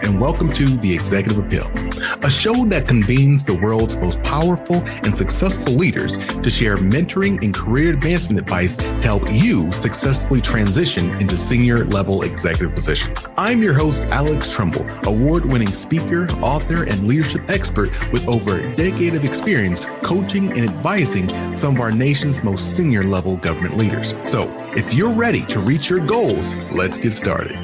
and welcome to The Executive Appeal, a show that convenes the world's most powerful and successful leaders to share mentoring and career advancement advice to help you successfully transition into senior level executive positions. I'm your host, Alex Tremble, award-winning speaker, author, and leadership expert with over a decade of experience coaching and advising some of our nation's most senior level government leaders. So if you're ready to reach your goals, let's get started.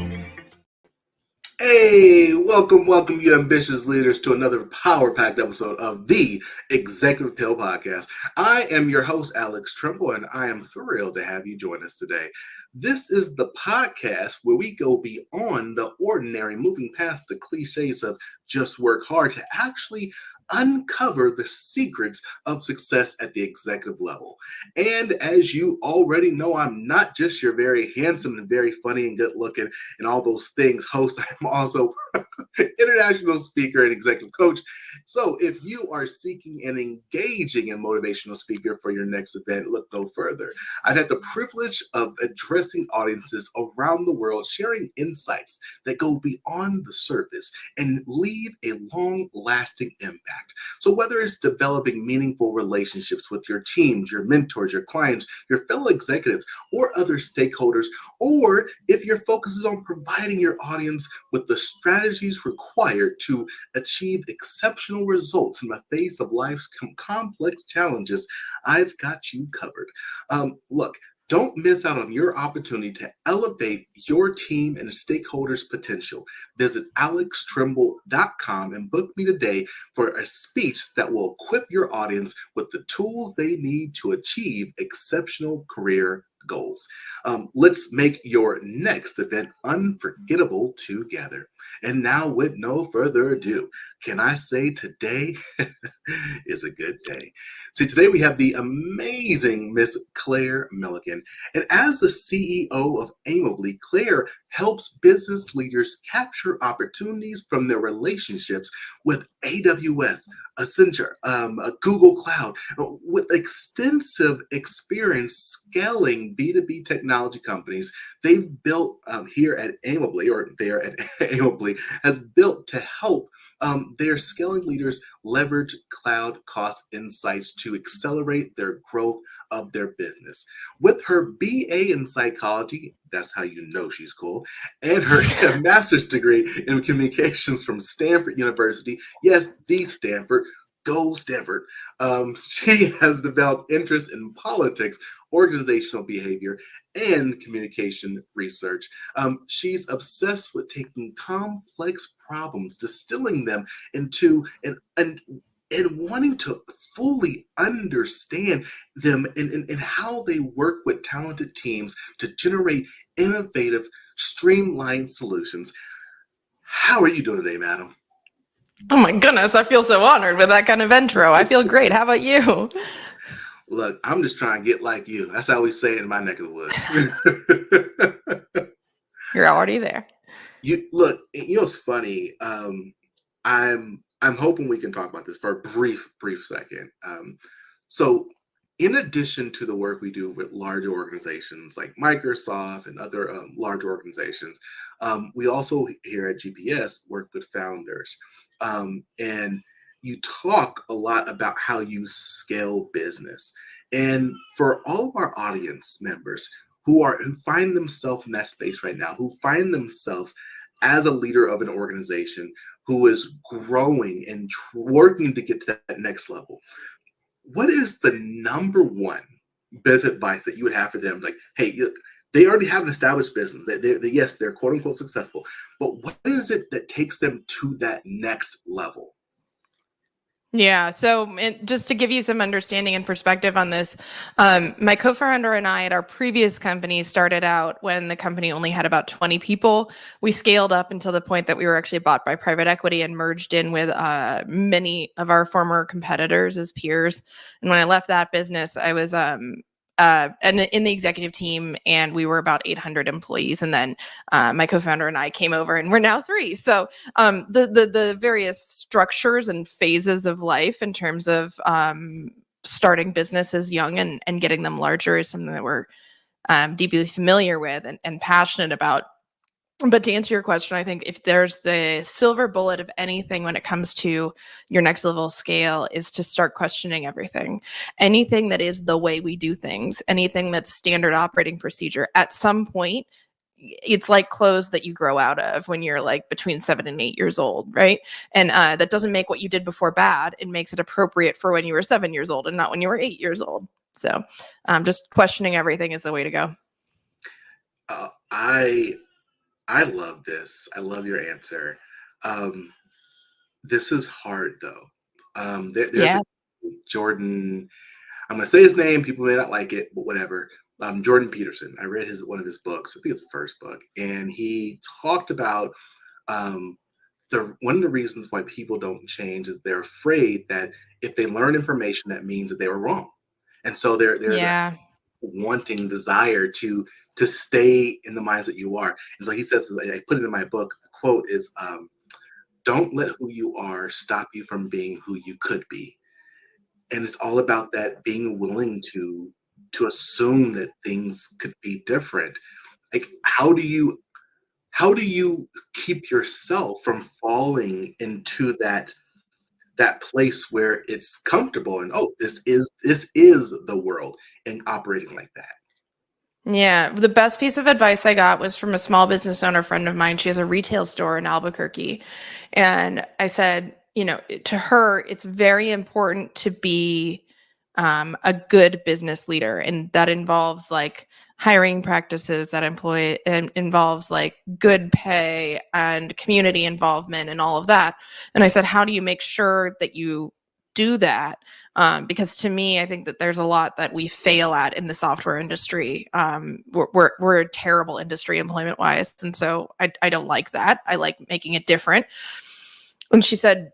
Hey, welcome, you ambitious leaders, to another power-packed episode of the Executive Appeal Podcast. I am your host, Alex Tremble, and I am thrilled to have you join us today. This is the podcast where we go beyond the ordinary, moving past the cliches of just work hard to actually uncover the secrets of success at the executive level. And as you already know, I'm not just your very handsome and very funny and good looking and all those things host. I'm also international speaker and executive coach. So if you are seeking an engaging and motivational speaker for your next event, look no further. I've had the privilege of addressing audiences around the world, sharing insights that go beyond the surface and leave a long-lasting impact. So whether it's developing meaningful relationships with your teams, your mentors, your clients, your fellow executives, or other stakeholders, or if your focus is on providing your audience with the strategies required to achieve exceptional results in the face of life's complex challenges, I've got you covered. Look, don't miss out on your opportunity to elevate your team and stakeholders' potential. Visit alextremble.com and book me today for a speech that will equip your audience with the tools they need to achieve exceptional career goals. Let's make your next event unforgettable together. And now, with no further ado, can I say today is a good day? See, today we have the amazing Miss Claire Milligan. And as the CEO of Aimably, Claire helps business leaders capture opportunities from their relationships with AWS, Accenture, Google Cloud, with extensive experience scaling B2B technology companies. They've built here at Aimably, or there at Aimably, has built to help their scaling leaders leverage cloud cost insights to accelerate their growth of their business. With her BA in psychology, that's how you know she's cool, and her master's degree in communications from Stanford University, yes, the Stanford, go Stanford. She has developed interest in politics, organizational behavior, and communication research. She's obsessed with taking complex problems, distilling them into and wanting to fully understand them and how they work with talented teams to generate innovative, streamlined solutions. How are you doing today, madam? Oh my goodness, I feel so honored with that kind of intro. I feel great. How about you? Look, I'm just trying to get like you. That's how we say it in my neck of the woods. You're already there. You know it's funny. I'm hoping we can talk about this for a brief second. So in addition to the work we do with larger organizations like Microsoft and other large organizations, we also here at GPS work with founders. And you talk a lot about how you scale business. And for all of our audience members who find themselves in that space right now, who find themselves as a leader of an organization who is growing and working to get to that next level, what is the number one bit of advice that you would have for them? Like, hey, look, they already have an established business. Yes, they're quote unquote successful, but what is it that takes them to that next level? Yeah. So just to give you some understanding and perspective on this, my co-founder and I at our previous company started out when the company only had about 20 people. We scaled up until the point that we were actually bought by private equity and merged in with many of our former competitors as peers. And when I left that business, I was and in the executive team, and we were about 800 employees. And then my co-founder and I came over, and we're now 3. So the various structures and phases of life in terms of starting businesses young and getting them larger is something that we're deeply familiar with and passionate about. But to answer your question, I think if there's the silver bullet of anything when it comes to your next level scale is to start questioning everything. Anything that is the way we do things, anything that's standard operating procedure, at some point, it's like clothes that you grow out of when you're like between 7 and 8 years old, right? And that doesn't make what you did before bad. It makes it appropriate for when you were 7 years old and not when you were 8 years old. So just questioning everything is the way to go. I love this. I love your answer. This is hard though. There's Yeah. a Jordan. I'm gonna say his name. People may not like it, but whatever. Jordan Peterson. I read one of his books. I think it's the first book, and he talked about um, one of the reasons why people don't change is they're afraid that if they learn information, that means that they were wrong, and so there's a Yeah. wanting desire to stay in the minds that you are. And so he says, I put it in my book. The quote is, "Don't let who you are stop you from being who you could be." And it's all about that being willing to assume that things could be different. Like how do you keep yourself from falling into that place where it's comfortable and, oh, this is the world, and operating like that? Yeah, the best piece of advice I got was from a small business owner friend of mine. She has a retail store in Albuquerque. And I said, to her, it's very important to be a good business leader. And that involves like hiring practices that involves like good pay and community involvement and all of that. And I said, how do you make sure that you do that? Because to me, I think that there's a lot that we fail at in the software industry. We're a terrible industry employment wise. And so I don't like that. I like making it different. And she said,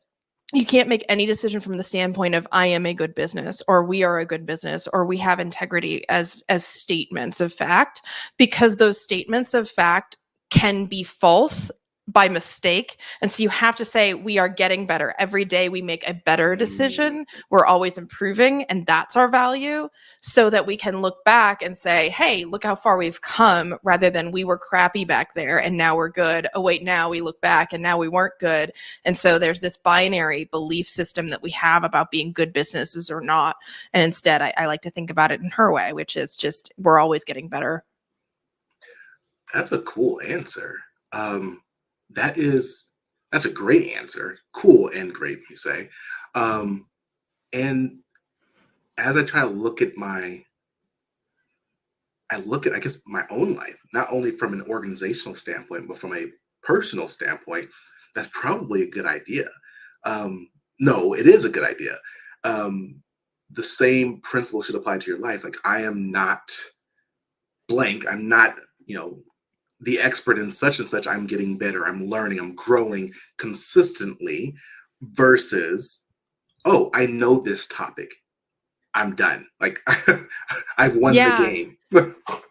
you can't make any decision from the standpoint of I am a good business or we are a good business or we have integrity as statements of fact, because those statements of fact can be false by mistake. And so you have to say we are getting better. Every day we make a better decision. We're always improving, and that's our value, so that we can look back and say, hey, look how far we've come, rather than we were crappy back there and now we're good. Oh wait, now we look back and now we weren't good. And so there's this binary belief system that we have about being good businesses or not. And instead, I like to think about it in her way, which is just we're always getting better. That's a cool answer. That's a great answer. Cool and great, you say. And as I try to I guess, my own life, not only from an organizational standpoint, but from a personal standpoint, that's probably a good idea. No, it is a good idea. The same principle should apply to your life. Like, I am not blank. I'm not, the expert in such and such. I'm getting better. I'm learning. I'm growing consistently versus, oh, I know this topic. I'm done. Like, I've won the game.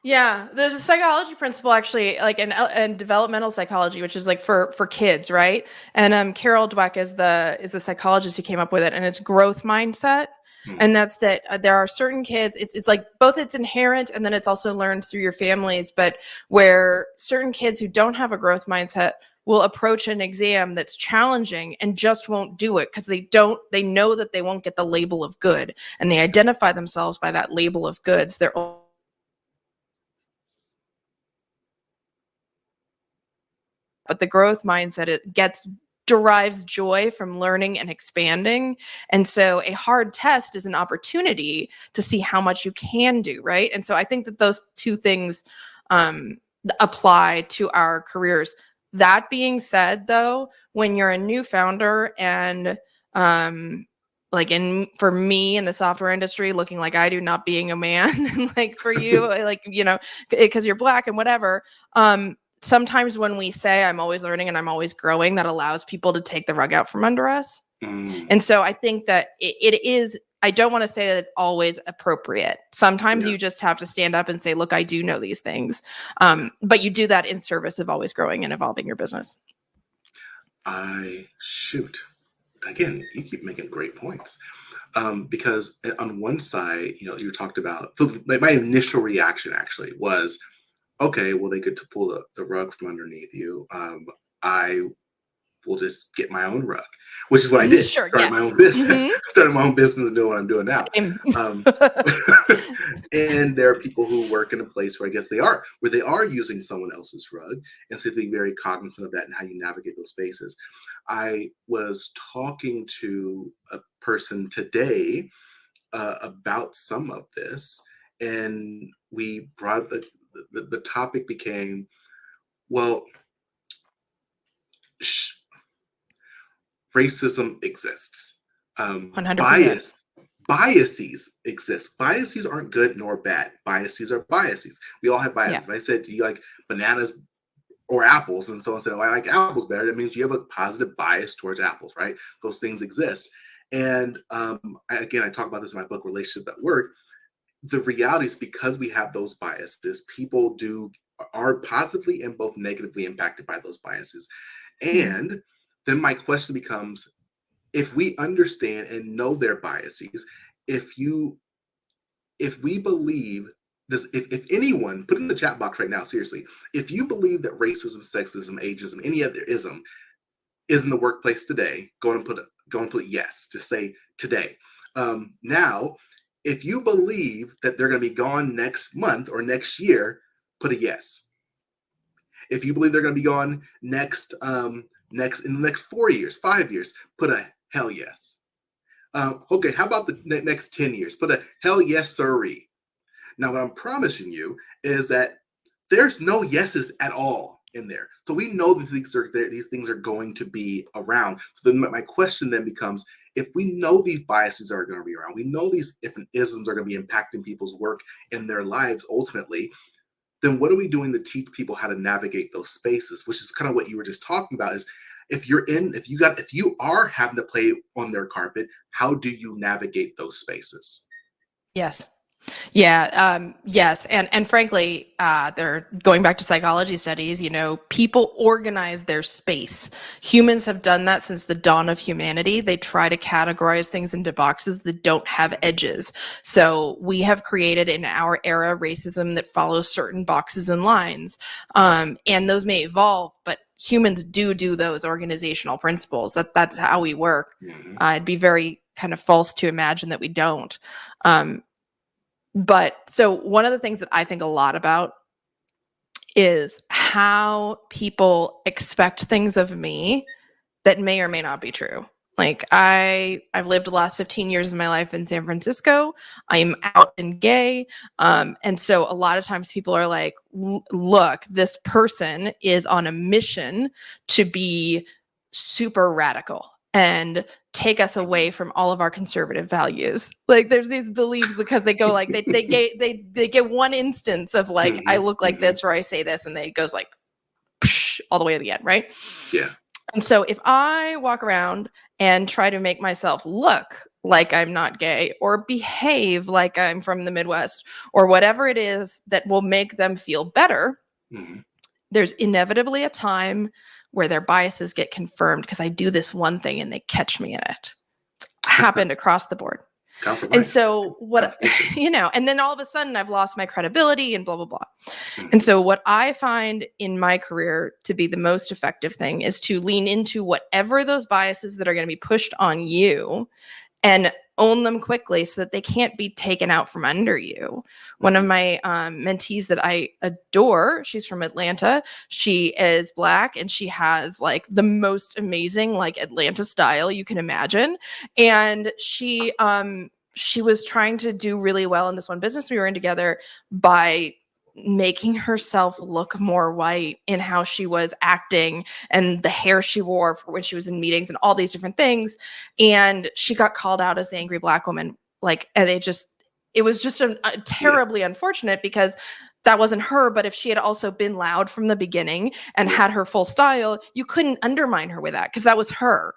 Yeah, there's a psychology principle actually, like in developmental psychology, which is like for kids, right? And Carol Dweck is the psychologist who came up with it, and it's growth mindset. And that's that there are certain kids, it's like both it's inherent and then it's also learned through your families, but where certain kids who don't have a growth mindset will approach an exam that's challenging and just won't do it because they know that they won't get the label of good, and they identify themselves by that label of goods. But the growth mindset, derives joy from learning and expanding. And so a hard test is an opportunity to see how much you can do, right? And so I think that those two things apply to our careers. That being said, though, when you're a new founder and for me in the software industry, looking like I do, not being a man, like for you, like, because you're Black and whatever, sometimes when we say I'm always learning and I'm always growing, that allows people to take the rug out from under us. And so I think that it is, I don't want to say that it's always appropriate. Sometimes you just have to stand up and say, look, I do know these things. But you do that in service of always growing and evolving your business. Again, you keep making great points. Because on one side, you talked about, my initial reaction actually was, okay, well, they get to pull the rug from underneath you. I will just get my own rug, which is what I did. Sure. Started my own Yes. business, started my own business, doing what I'm doing now. Same. Um, and there are people who work in a place where I guess where they are using someone else's rug, and so being very cognizant of that and how you navigate those spaces. I was talking to a person today about some of this, and we brought the topic became, well, racism exists. 100%. Biases exist. Biases aren't good nor bad. Biases are biases. We all have biases. Yeah. If I said, do you like bananas or apples? And someone said, oh, I like apples better. That means you have a positive bias towards apples, right? Those things exist. And again, I talk about this in my book, Relationship at Work. The reality is, because we have those biases, people are positively and both negatively impacted by those biases. And then my question becomes, if we understand and know their biases, if we believe this, if anyone, put in the chat box right now, seriously, if you believe that racism, sexism, ageism, any other ism is in the workplace today, go and put yes. Just say today. Now, if you believe that they're going to be gone next month or next year, put a yes. If you believe they're going to be gone next in the next 4 years, 5 years, put a hell yes. Okay, how about the next 10 years? Put a hell yes, sirree. Now, what I'm promising you is that there's no yeses at all in there. So we know that these things are going to be around. So then my question then becomes, if we know these biases are going to be around, we know these different isms are going to be impacting people's work and their lives ultimately, then what are we doing to teach people how to navigate those spaces? Which is kind of what you were just talking about, is if you are having to play on their carpet, how do you navigate those spaces? Yes. Yeah. Yes. And frankly, they're going back to psychology studies, people organize their space. Humans have done that since the dawn of humanity. They try to categorize things into boxes that don't have edges. So we have created in our era racism that follows certain boxes and lines. And those may evolve, but humans do those organizational principles. That's how we work. It'd be very kind of false to imagine that we don't. But so one of the things that I think a lot about is how people expect things of me that may or may not be true. Like I've lived the last 15 years of my life in San Francisco. I'm out and gay. And so a lot of times people are like, look, this person is on a mission to be super radical and take us away from all of our conservative values. Like there's these beliefs because they go like they get one instance of like I look like this or I say this, and it goes like all the way to the end, right? Yeah. And so if I walk around and try to make myself look like I'm not gay or behave like I'm from the Midwest or whatever it is that will make them feel better, there's inevitably a time where their biases get confirmed because I do this one thing and they catch me in it. It's happened across the board. And so and then all of a sudden I've lost my credibility and blah, blah, blah. And so what I find in my career to be the most effective thing is to lean into whatever those biases that are going to be pushed on you and own them quickly so that they can't be taken out from under you. One of my mentees that I adore, she's from Atlanta. She is Black and she has like the most amazing like Atlanta style you can imagine. And she was trying to do really well in this one business we were in together by making herself look more white in how she was acting and the hair she wore for when she was in meetings and all these different things. And she got called out as the angry Black woman. And it was just terribly unfortunate because that wasn't her. But if she had also been loud from the beginning and had her full style, you couldn't undermine her with that because that was her,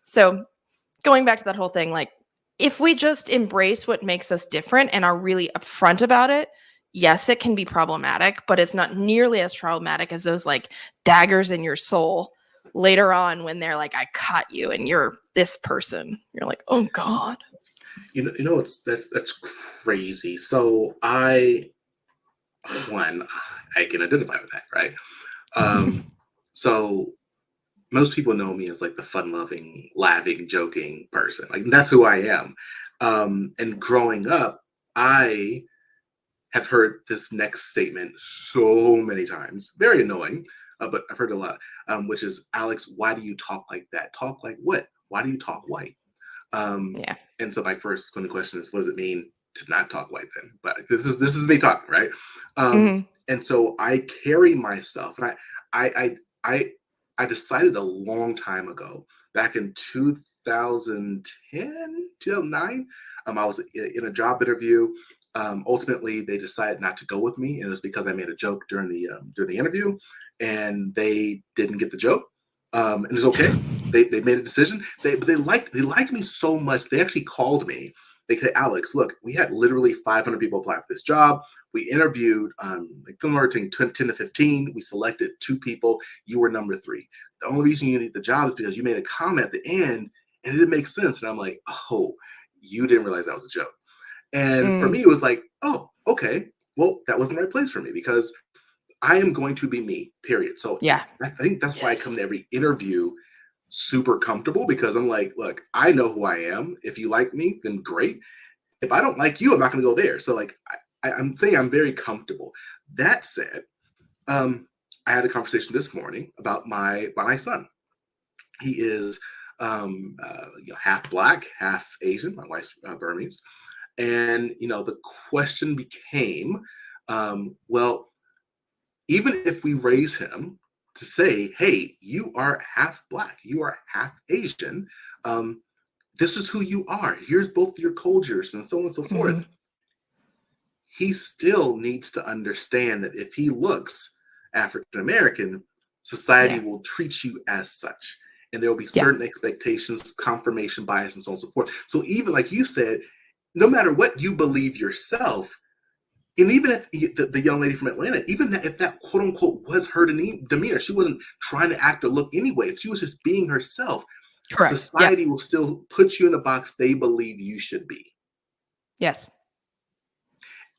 So going back to that whole thing, like if we just embrace what makes us different and are really upfront about it, yes, it can be problematic, but it's not nearly as traumatic as those like daggers in your soul later on when they're like, I caught you and you're this person. You're like, oh God. That's crazy. So I can identify with that, right? So most people know me as like the fun-loving, laughing, joking person. Like that's who I am. And growing up, I have heard this next statement so many times. Very annoying, but I've heard it a lot. Which is, Alex, why do you talk like that? Talk like what? Why do you talk white? Yeah. And so my first question is, what does it mean to not talk white then? But this is me talking, right? Mhm. And so I carry myself, and I I I decided a long time ago, back in 2010, 2009. I was in a job interview. Ultimately, they decided not to go with me, and it was because I made a joke during the interview, and they didn't get the joke. And it's okay. They made a decision. They liked me so much. They actually called me. They said, Alex, look, we had literally 500 people apply for this job. We interviewed like somewhere between 10 to 15. We selected 2 people. You were number 3. The only reason you need the job is because you made a comment at the end and it didn't make sense. And I'm like, oh, you didn't realize that was a joke. And for Mm. me, it was like, oh, okay. Well, that wasn't the right place for me because I am going to be me, period. So Yeah. I think that's why I come Yes. to every interview super comfortable, because I'm like, look, I know who I am. If you like me, then great. If I don't like you, I'm not going to go there. So like, I'm saying I'm very comfortable. That said, I had a conversation this morning about my son. He is half black, half Asian. My wife's Burmese, and the question became, well, even if we raise him to say, hey, you are half black, you are half Asian, um, this is who you are. Here's both your cultures and so on and so forth. Mhm. He still needs to understand that if he looks African American, society Yeah. will treat you as such. And there will be Yeah. certain expectations, confirmation bias, and so on and so forth. So even like you said, no matter what you believe yourself, and even if the young lady from Atlanta, even if that quote unquote was her demeanor, she wasn't trying to act or look anyway. If she was just being herself, Correct. Yeah. society will still put you in a box they believe you should be. Yes.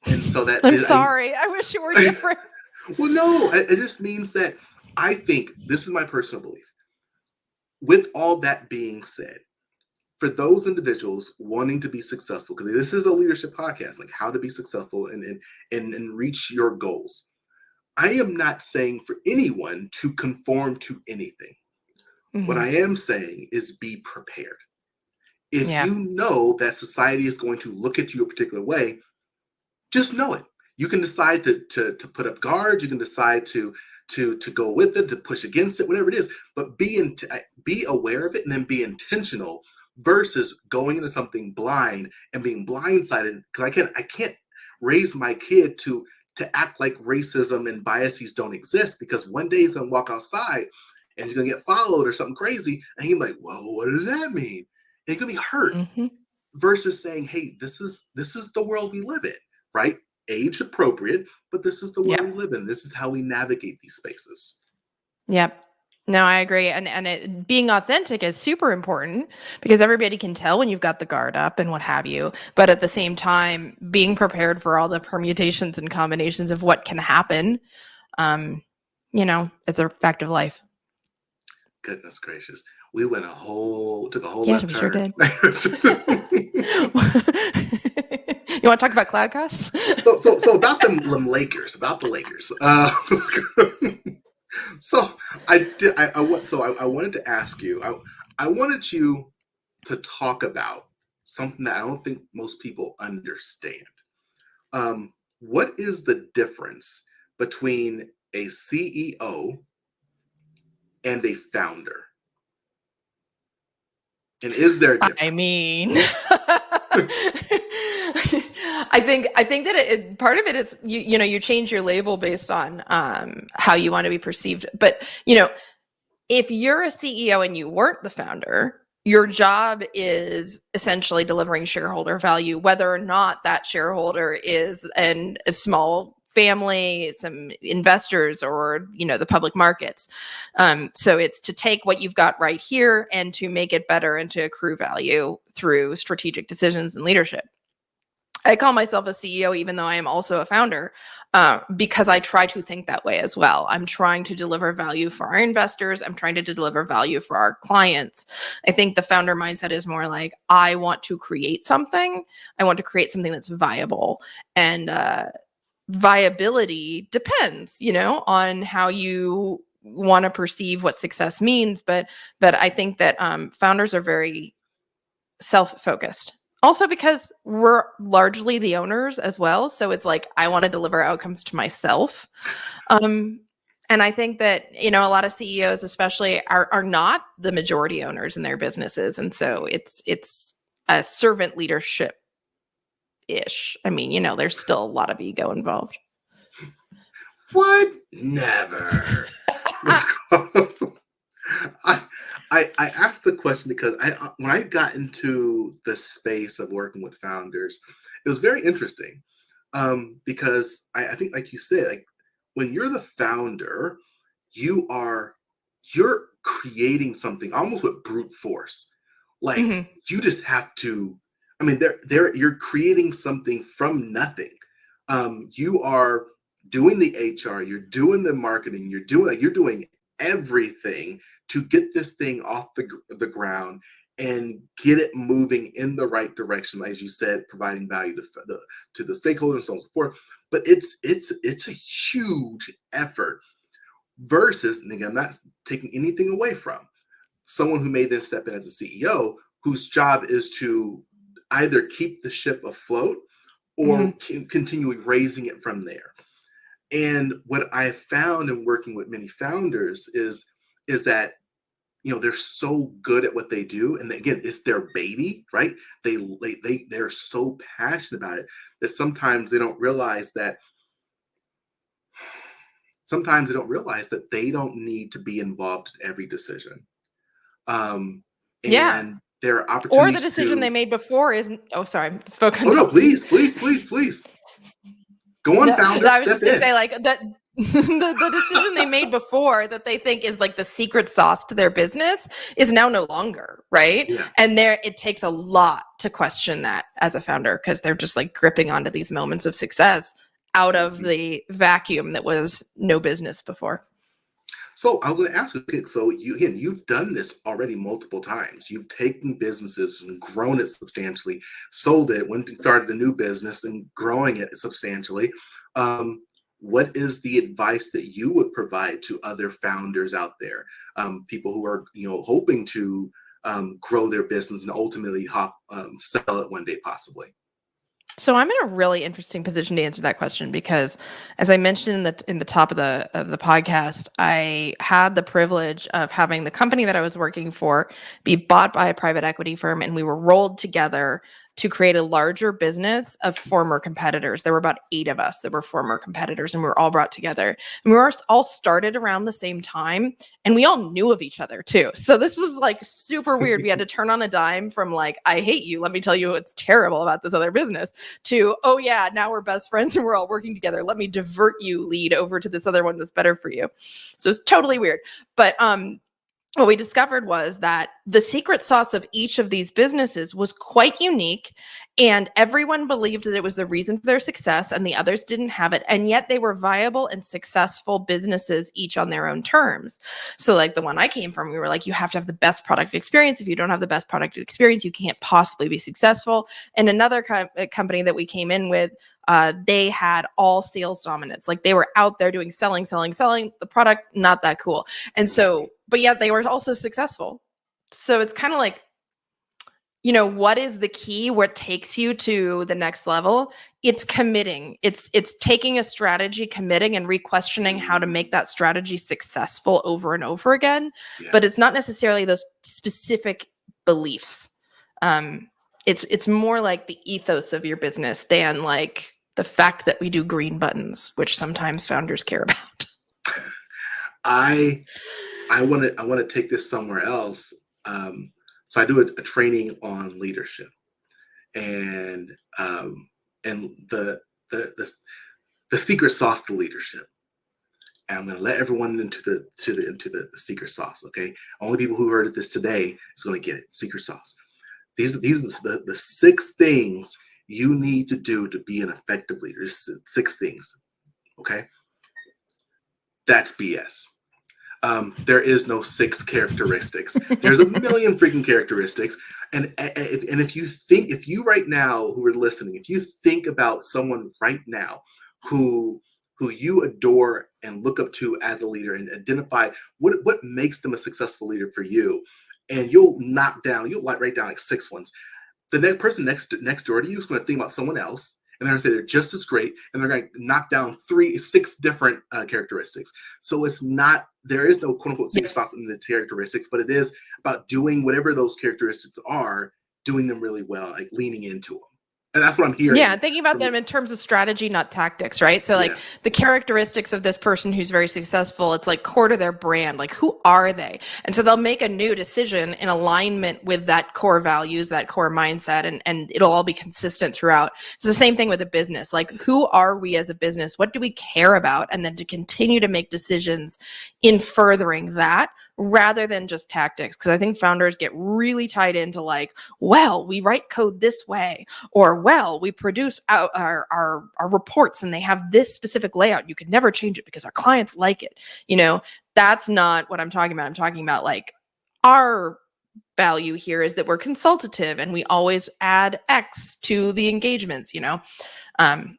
And so that I'm is, sorry. I wish it were different. well, no, it just means that I think this is my personal belief. With all that being said, for those individuals wanting to be successful, because this is a leadership podcast, like how to be successful and reach your goals. I am not saying for anyone to conform to anything. What Mhm. I am saying is be prepared. If Yeah. you know that society is going to look at you a particular way, just know it. You can decide to put up guards. You can decide to go with it, to push against it, whatever it is. But be aware of it and then be intentional versus going into something blind and being blindsided. Because I can't raise my kid to act like racism and biases don't exist, because one day he's gonna walk outside and he's gonna get followed or something crazy, and he's like, "Whoa, what does that mean?" And he's gonna be hurt Mhm. versus saying, hey, this is the world we live in, right? Age appropriate, but this is the world we Yep. live in. This is how we navigate these spaces. Yep. No, I agree. And being authentic is super important because everybody can tell when you've got the guard up and what have you. But at the same time, being prepared for all the permutations and combinations of what can happen, um, it's a fact of life. Goodness gracious. We took a whole Yeah, left we sure turn. did. You want to talk about cloud costs? So about them Lakers, about the Lakers. So I wanted to ask you, I wanted you to talk about something that I don't think most people understand. What is the difference between a CEO and a founder? And is there a I difference? mean, I think that part of it is you change your label based on how you want to be perceived. But if you're a CEO and you weren't the founder, your job is essentially delivering shareholder value, whether or not that shareholder is a small family, some investors, or the public markets. So it's to take what you've got right here and to make it better and to accrue value through strategic decisions and leadership. I call myself a CEO, even though I am also a founder, because I try to think that way as well. I'm trying to deliver value for our investors. I'm trying to deliver value for our clients. I think the founder mindset is more like, I want to create something. I want to create something that's viable. And viability depends, on how you want to perceive what success means. But I think that founders are very self-focused. Also because we're largely the owners as well. So it's like, I want to deliver outcomes to myself. And I think that, a lot of CEOs especially are not the majority owners in their businesses. And so it's a servant leadership ish. I mean, there's still a lot of ego involved. What? Never. I asked the question because when I got into the space of working with founders, it was very interesting because I think, like you said, like when you're the founder, you're creating something almost with brute force. Like you just have to. I mean, you're creating something from nothing. You are doing the HR, you're doing the marketing, you're doing everything to get this thing off the ground and get it moving in the right direction, as you said, providing value to the stakeholders and so on and so forth. But it's a huge effort versus, and again, I'm not taking anything away from someone who may then step in as a CEO whose job is to either keep the ship afloat or continue raising it from there. And what I have in working with many founders is that they're so good at what they do, and again, it's their baby, right? They're so passionate about it that sometimes they don't realize that they don't need to be involved in every decision. And there are opportunities. Or the decision they made before isn't. Oh, sorry, spoken. Oh no, please. Go on, founder. I was just gonna say, like, that the decision they made before that they think is like the secret sauce to their business is now no longer, right? Yeah. And it takes a lot to question that as a founder, because they're just like gripping onto these moments of success out of the vacuum that was no business before. So I'm going to ask you, so you've done this already multiple times. You've taken businesses and grown it substantially, sold it, went and started a new business and growing it substantially. What is the advice that you would provide to other founders out there, people who are hoping to grow their business and ultimately sell it one day possibly? So I'm in a really interesting position to answer that question because, as I mentioned in the top of the podcast, I had the privilege of having the company that I was working for be bought by a private equity firm, and we were rolled together to create a larger business of former competitors. There were about 8 of us that were former competitors, and we were all brought together. And we were all started around the same time, and we all knew of each other too. So this was like super weird. We had to turn on a dime from like, I hate you, let me tell you what's terrible about this other business, to, oh yeah, now we're best friends and we're all working together. Let me divert you lead over to this other one that's better for you. So it's totally weird. But what we discovered was that the secret sauce of each of these businesses was quite unique, and everyone believed that it was the reason for their success and the others didn't have it. And yet they were viable and successful businesses, each on their own terms. So like the one I came from, we were like, you have to have the best product experience. If you don't have the best product experience, you can't possibly be successful. And another company that we came in with, they had all sales dominance. Like they were out there doing selling, the product, not that cool. And so, but yet they were also successful. So it's kind of like, what is the key? What takes you to the next level? It's committing. It's taking a strategy, committing, and re-questioning how to make that strategy successful over and over again. Yeah. But it's not necessarily those specific beliefs. It's more like the ethos of your business than like the fact that we do green buttons, which sometimes founders care about. I want to take this somewhere else. So I do a training on leadership, and the secret sauce to leadership. And I'm going to let everyone into the secret sauce. Okay, only people who heard of this today is going to get it. Secret sauce. These are the 6 things you need to do to be an effective leader. 6 things. Okay. That's BS. There is no 6 characteristics. There's a million freaking characteristics. And if you right now who are listening, if you think about someone right now who you adore and look up to as a leader and identify what makes them a successful leader for you, and you'll write down like 6 ones. The next person next door to you is going to think about someone else, and they're going to say they're just as great, and they're going to knock down 6 different characteristics. So there is no quote unquote secret sauce in the characteristics, but it is about doing whatever those characteristics are, doing them really well, like leaning into them. And that's what I'm hearing. Yeah, thinking about them in terms of strategy, not tactics, right? So like the characteristics of this person who's very successful, it's like core to their brand. Like, who are they? And so they'll make a new decision in alignment with that core values, that core mindset, and it'll all be consistent throughout. It's the same thing with a business. Like, who are we as a business? What do we care about? And then to continue to make decisions in furthering that, rather than just tactics. Because I think founders get really tied into like, well, we write code this way, or well, we produce our reports and they have this specific layout. You can never change it because our clients like it. That's not what I'm talking about. I'm talking about like our value here is that we're consultative and we always add X to the engagements, and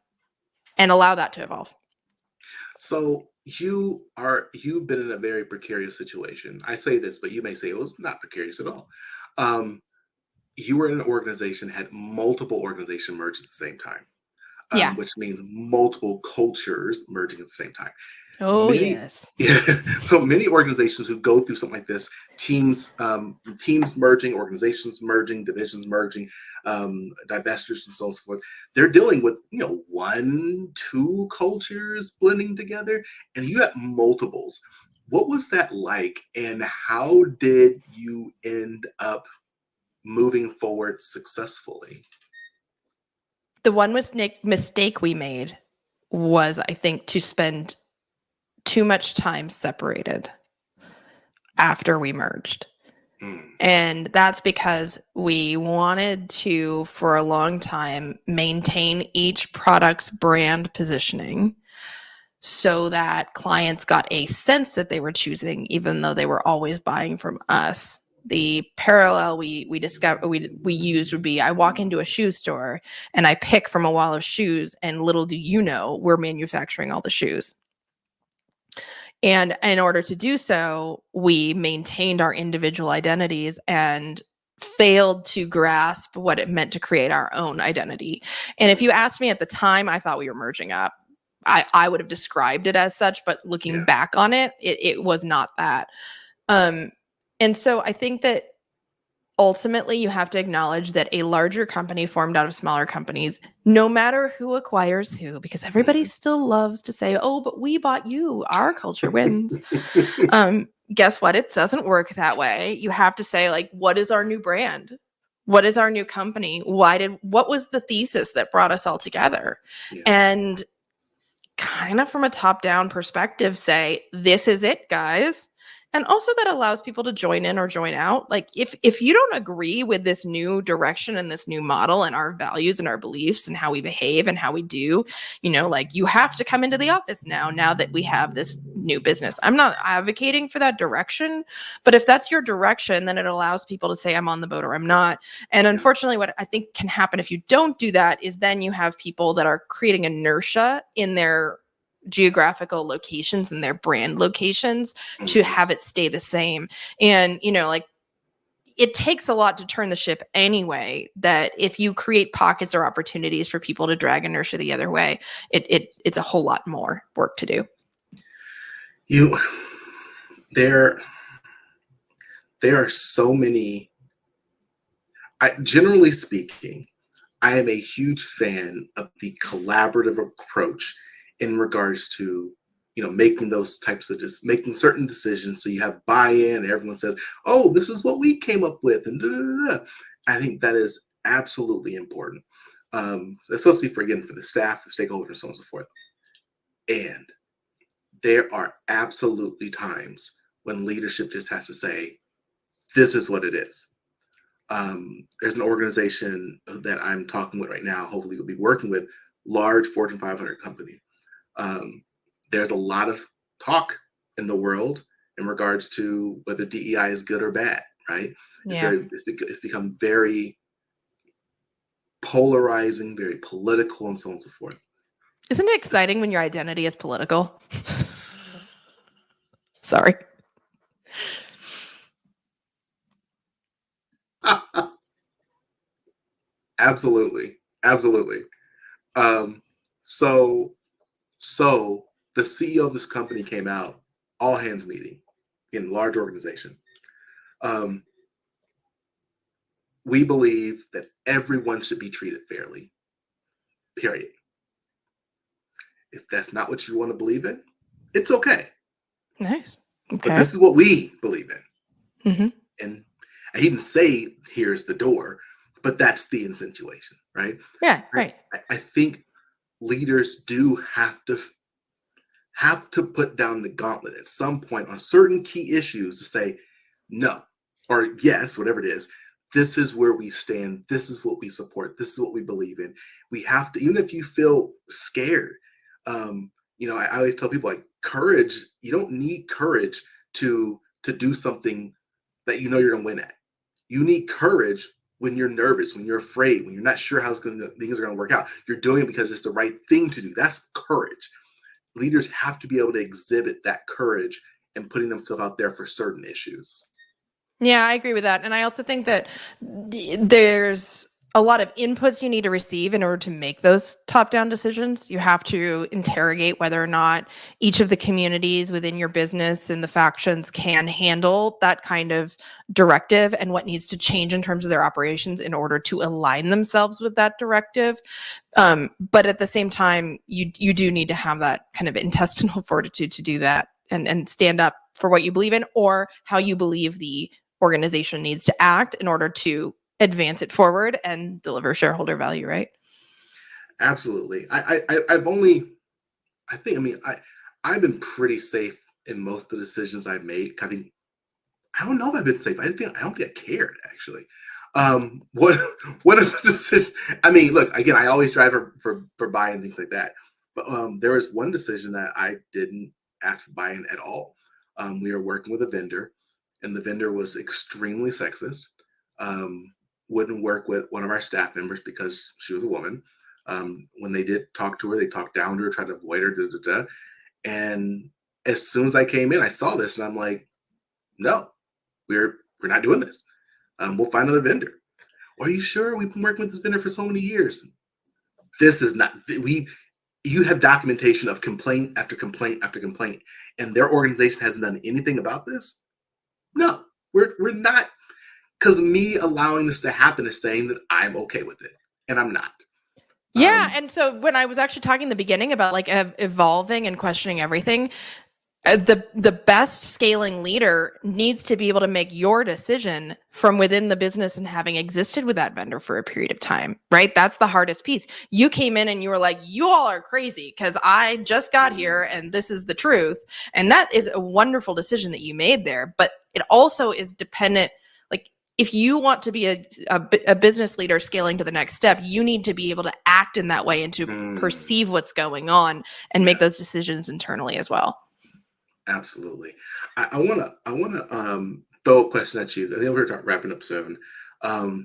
allow that to evolve. So you've been in a very precarious situation. I say this, but you may say it was not precarious at all. You were in an organization, had multiple organizations merge at the same time, which means multiple cultures merging at the same time. Oh, yes. Yeah. So many organizations who go through something like this, teams merging, organizations merging, divisions merging, divestitures and so on and so forth, they're dealing with, 1, 2 cultures blending together, and you have multiples. What was that like, and how did you end up moving forward successfully? The one mistake we made was, I think, to spend too much time separated after we merged. And that's because we wanted to, for a long time, maintain each product's brand positioning so that clients got a sense that they were choosing, even though they were always buying from us. The parallel we used would be, I walk into a shoe store and I pick from a wall of shoes, and little do you know, we're manufacturing all the shoes. And in order to do so, we maintained our individual identities and failed to grasp what it meant to create our own identity. And if you asked me at the time, I thought we were merging up. I would have described it as such, but looking back on it, it was not that. And so I think that ultimately you have to acknowledge that a larger company formed out of smaller companies, no matter who acquires who, because everybody still loves to say, oh, but we bought you, our culture wins. Guess what? It doesn't work that way. You have to say, like, what is our new brand? What is our new company? What was the thesis that brought us all together? Yeah. And kind of from a top-down perspective, say, this is it, guys. And also that allows people to join in or join out. Like, if you don't agree with this new direction and this new model and our values and our beliefs and how we behave and how we do, like, you have to come into the office now that we have this new business. I'm not advocating for that direction, but if that's your direction, then it allows people to say, I'm on the boat or I'm not. And unfortunately, what I think can happen if you don't do that is then you have people that are creating inertia in their geographical locations and their brand locations to have it stay the same. And, like, it takes a lot to turn the ship anyway, that if you create pockets or opportunities for people to drag inertia the other way, it's a whole lot more work to do. There are so many, generally speaking, I am a huge fan of the collaborative approach in regards to, making those types of making certain decisions, so you have buy-in and everyone says, oh, this is what we came up with, and I think that is absolutely important, especially for the staff, the stakeholders, so on and so forth. And there are absolutely times when leadership just has to say, this is what it is. There's an organization that I'm talking with right now, hopefully we'll be working with, large Fortune 500 company. There's a lot of talk in the world in regards to whether DEI is good or bad, right? Yeah. It's become very polarizing, very political, and so on and so forth. Isn't it exciting when your identity is political? Sorry. Absolutely. Absolutely. So the CEO of this company came out, all hands meeting in a large organization. We believe that everyone should be treated fairly, period. If that's not what you want to believe in, it's okay. Nice. But Okay. this is what we believe in. Mm-hmm. And I didn't say, here's the door, but that's the insinuation, right? Yeah, right. I think leaders do have to put down the gauntlet at some point on certain key issues to say no or yes, whatever it is. This is where we stand. This is what we support. This is what we believe in. We have to, even if you feel scared. I always tell people, like, courage. You don't need courage to do something that you know you're going to win at. You need courage when you're nervous, when you're afraid, when you're not sure how things are going to work out. You're doing it because it's the right thing to do. That's courage. Leaders have to be able to exhibit that courage and putting themselves out there for certain issues. Yeah, I agree with that. And I also think that there's a lot of inputs you need to receive in order to make those top-down decisions. You have to interrogate whether or not each of the communities within your business and the factions can handle that kind of directive and what needs to change in terms of their operations in order to align themselves with that directive. But at the same time, you do need to have that kind of intestinal fortitude to do that and stand up for what you believe in or how you believe the organization needs to act in order to advance it forward and deliver shareholder value, right? Absolutely. I've been pretty safe in most of the decisions I've made. I don't know if I've been safe. I don't think I cared, actually. One of the decisions, look, again, I always drive for buy-in, things like that. But there was one decision that I didn't ask for buy-in at all. We were working with a vendor, and the vendor was extremely sexist. Wouldn't work with one of our staff members because she was a woman. When they did talk to her, they talked down to her, tried to avoid her, And as soon as I came in, I saw this, and I'm like, no, we're not doing this. We'll find another vendor. Are you sure? We've been working with this vendor for so many years. This is not, you have documentation of complaint after complaint after complaint, and their organization hasn't done anything about this? No, we're not. Because me allowing this to happen is saying that I'm okay with it, and I'm not. Yeah, and so when I was actually talking in the beginning about like evolving and questioning everything, the best scaling leader needs to be able to make your decision from within the business and having existed with that vendor for a period of time, right? That's the hardest piece. You came in and you were like, you all are crazy because I just got here and this is the truth. And that is a wonderful decision that you made there. But it also is dependent, like, if you want to be a business leader scaling to the next step, you need to be able to act in that way and to perceive what's going on and make those decisions internally as well. Absolutely. I wanna throw a question at you. I think we're wrapping up soon. I'd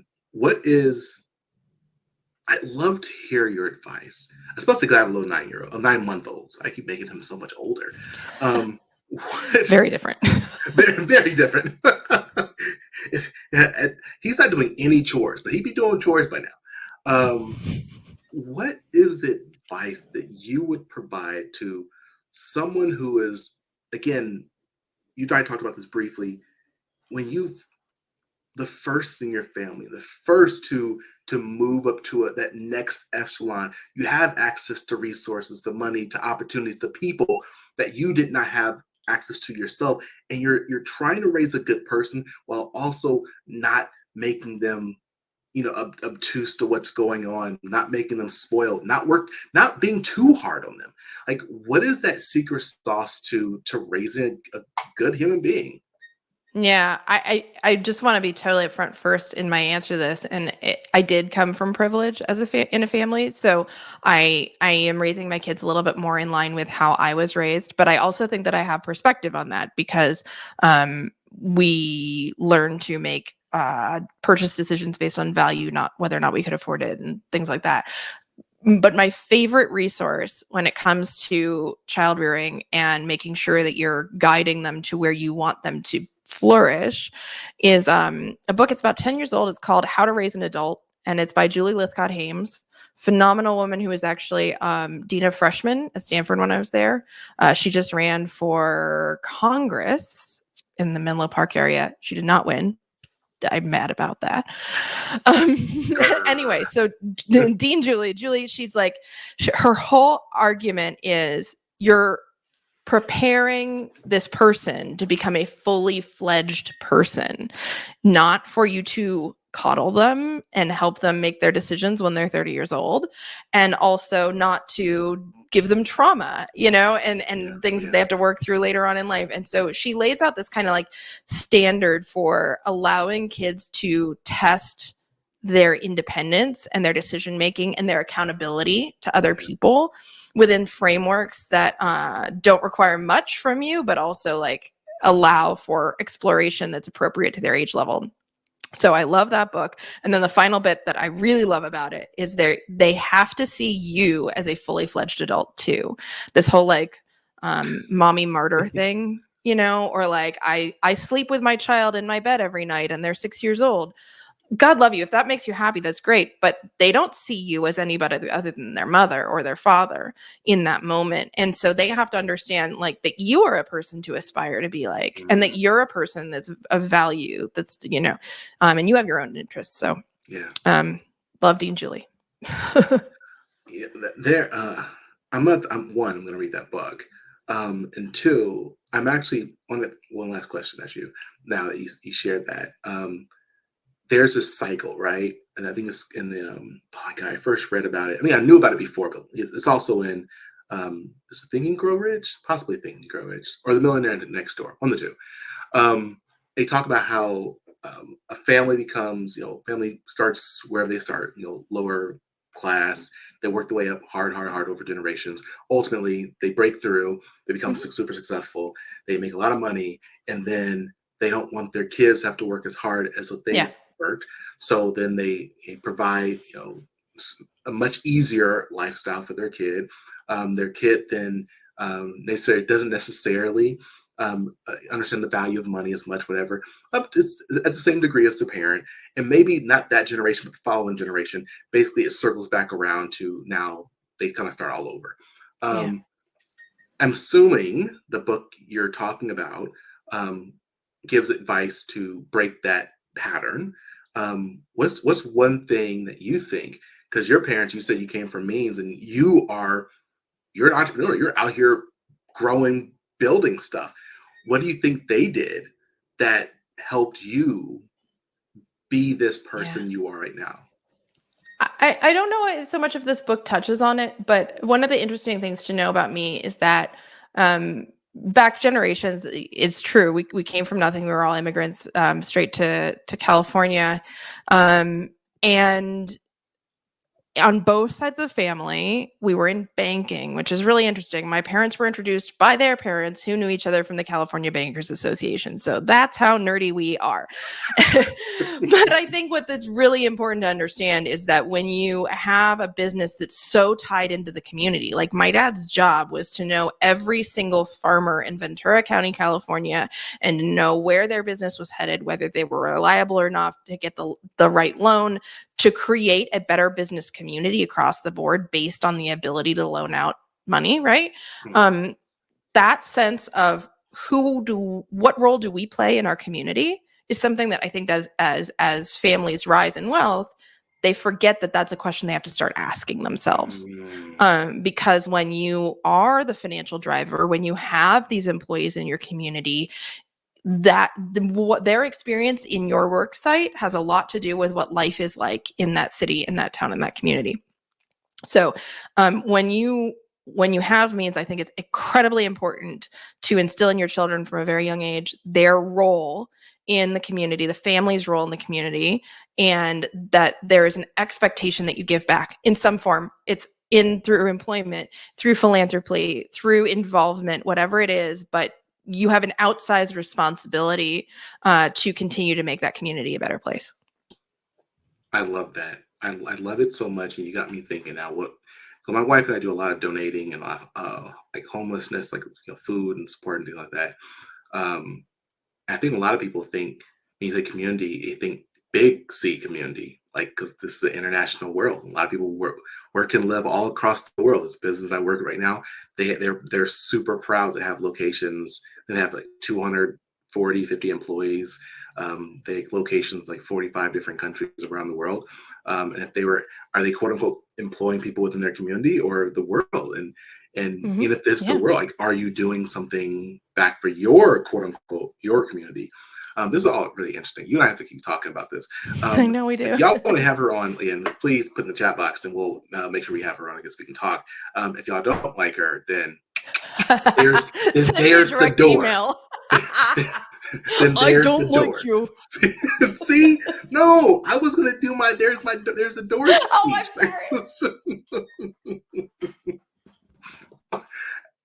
love to hear your advice, especially because I have a little 9-year-old, a 9-month-old. So I keep making him so much older. Very different. Very, very different. He's not doing any chores, but he'd be doing chores by now. What is the advice that you would provide to someone who is, again, you and I talked about this briefly, when you've the first in your family, the first to move up to that next echelon, you have access to resources, to money, to opportunities, to people that you did not have access to yourself, and you're trying to raise a good person while also not making them obtuse to what's going on, not making them spoiled, not being too hard on them. Like, what is that secret sauce to raising a good human being? Yeah, I just want to be totally upfront first in my answer to this, and I did come from privilege as in a family, so I am raising my kids a little bit more in line with how I was raised, but I also think that I have perspective on that because we learn to make purchase decisions based on value, not whether or not we could afford it, and things like that. But my favorite resource when it comes to child rearing and making sure that you're guiding them to where you want them to flourish is a book. It's about 10 years old. It's called How to Raise an Adult, and it's by Julie Lythcott-Haims, phenomenal woman who was actually dean of freshmen at Stanford when I was there. She just ran for Congress in the Menlo Park area. She did not win. I'm mad about that. Anyway, so Dean Julie, she's like, her whole argument is you're preparing this person to become a fully fledged person, not for you to coddle them and help them make their decisions when they're 30 years old, and also not to give them trauma, and things that they have to work through later on in life. And so she lays out this kind of like standard for allowing kids to test their independence and their decision making and their accountability to other people within frameworks that don't require much from you, but also like allow for exploration that's appropriate to their age level. So I love that book. And then the final bit that I really love about it is they have to see you as a fully fledged adult too. This whole like mommy martyr thing, or like I sleep with my child in my bed every night and they're 6 years old. God love you. If that makes you happy, that's great. But they don't see you as anybody other than their mother or their father in that moment. And so they have to understand like that you are a person to aspire to be like, and that you're a person that's of value, that's, and you have your own interests. So love Dean Julie. I'm going to read that book. And two, I'm actually one last question at you now that you shared that. There's a cycle, right? And I think it's in the I first read about it. I mean, I knew about it before, but it's also in is it Think and Grow Rich? Possibly Think and Grow Rich, or The Millionaire Next Door, one of the two. They talk about how a family becomes, family starts wherever they start, lower class. They work their way up hard over generations. Ultimately, they break through. They become super successful. They make a lot of money, and then they don't want their kids to have to work as hard as what they worked. So then they provide, a much easier lifestyle for their kid. Their kid then doesn't necessarily understand the value of money as much, whatever. It's at the same degree as the parent, and maybe not that generation, but the following generation. Basically, it circles back around to now they kind of start all over. I'm assuming the book you're talking about gives advice to break that pattern. What's one thing that you think, because your parents, you said you came from means, and you're an entrepreneur, you're out here growing, building stuff. What do you think they did that helped you be this person you are right now? I don't know so much if this book touches on it, but one of the interesting things to know about me is that back generations, it's true. We came from nothing. We were all immigrants straight to California. And on both sides of the family, we were in banking, which is really interesting. My parents were introduced by their parents who knew each other from the California Bankers Association. So that's how nerdy we are. But I think what that's really important to understand is that when you have a business that's so tied into the community, like my dad's job was to know every single farmer in Ventura County, California, and know where their business was headed, whether they were reliable or not, to get the right loan, to create a better business community across the board based on the ability to loan out money, right? That sense of what role do we play in our community is something that I think that as families rise in wealth, they forget that that's a question they have to start asking themselves. Because when you are the financial driver, when you have these employees in your community, that what their experience in your work site has a lot to do with what life is like in that city, in that town, in that community. So when you when you have means, I think it's incredibly important to instill in your children from a very young age their role in the community, the family's role in the community, and that there is an expectation that you give back in some form. It's through employment, through philanthropy, through involvement, whatever it is, but you have an outsized responsibility to continue to make that community a better place. I love that. I love it so much. And you got me thinking now so my wife and I do a lot of donating and like homelessness, like food and support and things like that. I think a lot of people think when you say community, you think big C community, like, because this is the international world. A lot of people work and live all across the world. This business I work right now, they're super proud to have locations. They have like 240, 50 employees. They have locations like 45 different countries around the world. And if are they quote unquote employing people within their community or the world? And even if this is the world, like, are you doing something back for your quote unquote, your community? This is all really interesting. You and I have to keep talking about this. I know we do. If y'all want to have her on, Leanne, please put in the chat box and we'll make sure we have her on because we can talk. If y'all don't like her, then there's the door. Email. Then there's I don't the door. like you. See, no, I was gonna do there's the door speech. Oh, I'm sorry.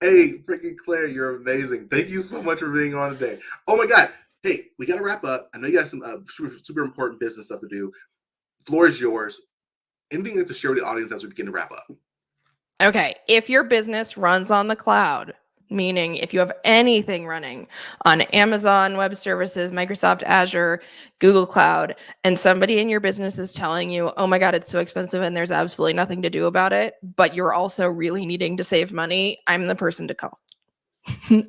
Hey, freaking Claire, you're amazing. Thank you so much for being on today. Oh my God. Hey, we got to wrap up. I know you got some super important business stuff to do. The floor is yours. Anything you have to share with the audience as we begin to wrap up? Okay. If your business runs on the cloud, meaning if you have anything running on Amazon Web Services, Microsoft Azure, Google Cloud, and somebody in your business is telling you, oh my God, it's so expensive and there's absolutely nothing to do about it, but you're also really needing to save money, I'm the person to call.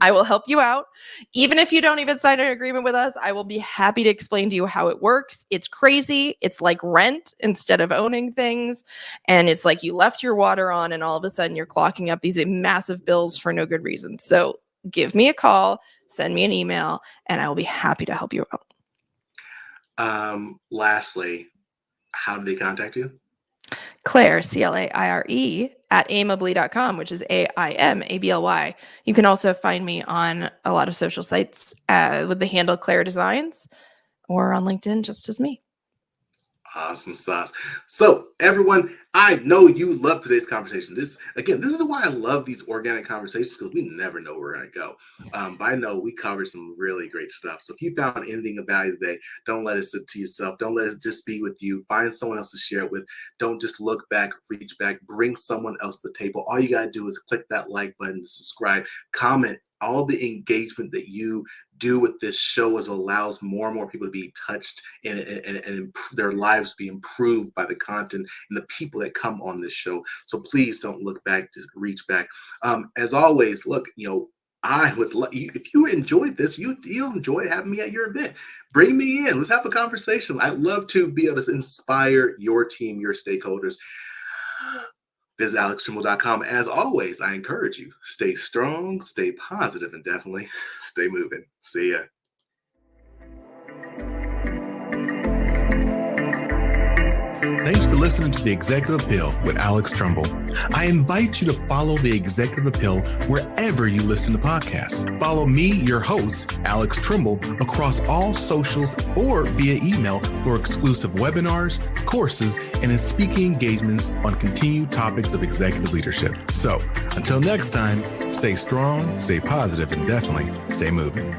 I will help you out. Even if you don't even sign an agreement with us, I will be happy to explain to you how it works. It's crazy. It's like rent instead of owning things. And it's like you left your water on and all of a sudden you're clocking up these massive bills for no good reason. So give me a call, send me an email, and I will be happy to help you out. Lastly, how do they contact you? Claire, Claire, at aimably.com, which is AIMABLY. You can also find me on a lot of social sites with the handle Claire Designs or on LinkedIn just as me. Awesome sauce. So everyone, I know you love today's conversation. This is why I love these organic conversations, because we never know where we're going to go. But I know we covered some really great stuff. So if you found anything of value today, don't let it sit to yourself. Don't let it just be with you. Find someone else to share it with. Don't just look back, reach back, bring someone else to the table. All you got to do is click that like button, subscribe, comment. All the engagement that you do with this show allows more and more people to be touched and their lives be improved by the content and the people that come on this show. So please don't look back, just reach back. As always, look, I would if you enjoyed this, you'll enjoy having me at your event. Bring me in. Let's have a conversation. I'd love to be able to inspire your team, your stakeholders. Visit alextremble.com. As always, I encourage you, stay strong, stay positive, and definitely stay moving. See ya. Thanks for listening to The Executive Appeal with Alex Tremble. I invite you to follow The Executive Appeal wherever you listen to podcasts. Follow me, your host, Alex Tremble, across all socials or via email for exclusive webinars, courses, and in speaking engagements on continued topics of executive leadership. So until next time, stay strong, stay positive, and definitely stay moving.